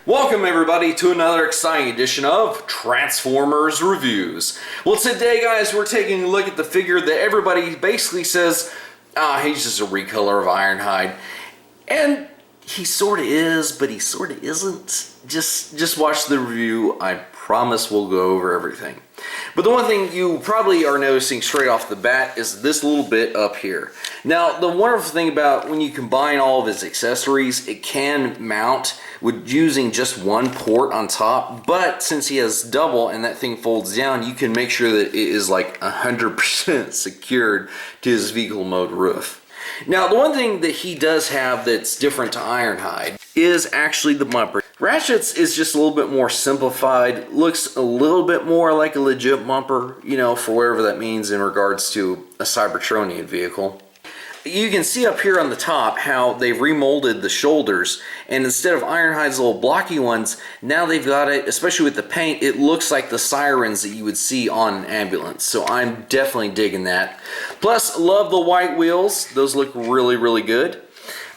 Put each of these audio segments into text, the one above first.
Welcome everybody to another exciting edition of Transformers Reviews. Well, today guys, we're taking a look at the figure that everybody basically says, he's just a recolor of Ironhide. And he sort of is, but he sort of isn't. Just watch the review. I promise we'll go over everything. But the one thing you probably are noticing straight off the bat is this little bit up here. Now, the wonderful thing about when you combine all of his accessories, it can mount with using just one port on top, but since he has double and that thing folds down, you can make sure that it is like 100% secured to his vehicle mode roof. Now, the one thing that he does have that's different to Ironhide is actually the bumper. Ratchet's is just a little bit more simplified, looks a little bit more like a legit bumper, you know, for whatever that means in regards to a Cybertronian vehicle. You can see up here on the top how they've remolded the shoulders, and instead of Ironhide's little blocky ones, now they've got it, especially with the paint, it looks like the sirens that you would see on an ambulance. So I'm definitely digging that. Plus, love the white wheels. Those look really, really good.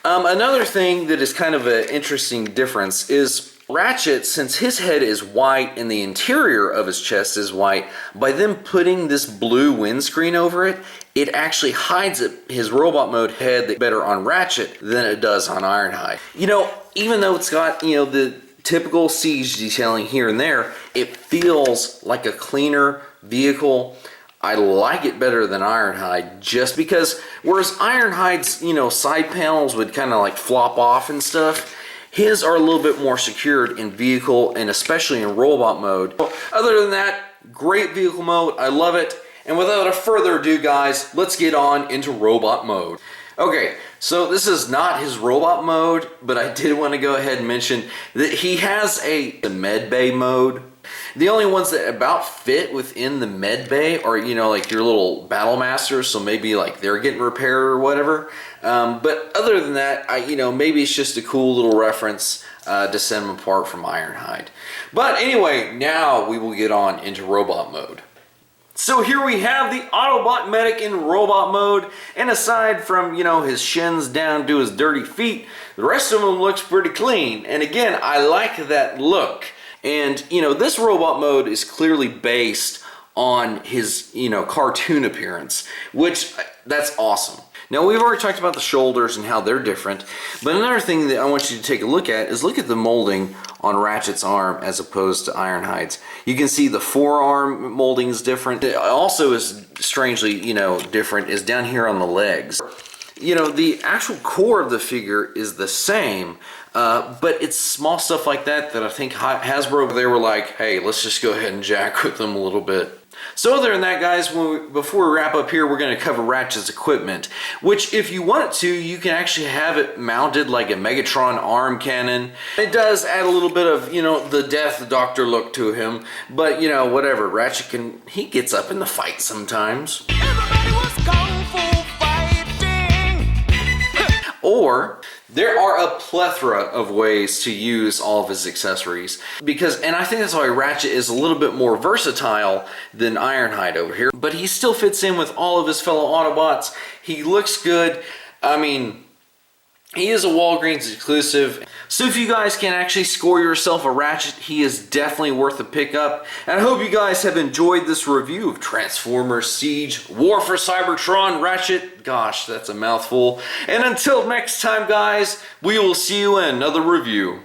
Another thing that is kind of an interesting difference is Ratchet, since his head is white and the interior of his chest is white, by them putting this blue windscreen over it, it actually hides his robot mode head better on Ratchet than it does on Ironhide. You know, even though it's got, you know, the typical siege detailing here and there, it feels like a cleaner vehicle. I like it better than Ironhide just because, whereas Ironhide's, you know, side panels would kind of like flop off and stuff, his are a little bit more secured in vehicle and especially in robot mode. Other than that, great vehicle mode. I love it. And without a further ado, guys, let's get on into robot mode. Okay, so this is not his robot mode, but I did want to go ahead and mention that he has the med bay mode. The only ones that about fit within the med bay are, you know, like your little battle masters, so maybe like they're getting repaired or whatever. But other than that, you know, maybe it's just a cool little reference to set them apart from Ironhide. But anyway, now we will get on into robot mode. So here we have the Autobot medic in robot mode, and aside from, you know, his shins down to his dirty feet, the rest of him looks pretty clean. And again, I like that look. And, you know, this robot mode is clearly based on his, you know, cartoon appearance, which, that's awesome. Now, we've already talked about the shoulders and how they're different, but another thing that I want you to take a look at is look at the molding on Ratchet's arm as opposed to Ironhide's. You can see the forearm molding is different. It also is strangely, you know, different is down here on the legs. You know, the actual core of the figure is the same, but it's small stuff like that that I think Hasbro, they were like, hey, let's just go ahead and jack with them a little bit. So other than that, guys, before we wrap up here, we're going to cover Ratchet's equipment, which if you want it to, you can actually have it mounted like a Megatron arm cannon. It does add a little bit of, you know, the Death Doctor look to him, but, you know, whatever. Ratchet he gets up in the fight sometimes. Everybody was kung fu fighting. Or there are a plethora of ways to use all of his accessories and I think that's why Ratchet is a little bit more versatile than Ironhide over here, but he still fits in with all of his fellow Autobots. He looks good. I mean, he is a Walgreens exclusive. So if you guys can actually score yourself a Ratchet, he is definitely worth a pickup. And I hope you guys have enjoyed this review of Transformers Siege War for Cybertron Ratchet. Gosh, that's a mouthful. And until next time, guys, we will see you in another review.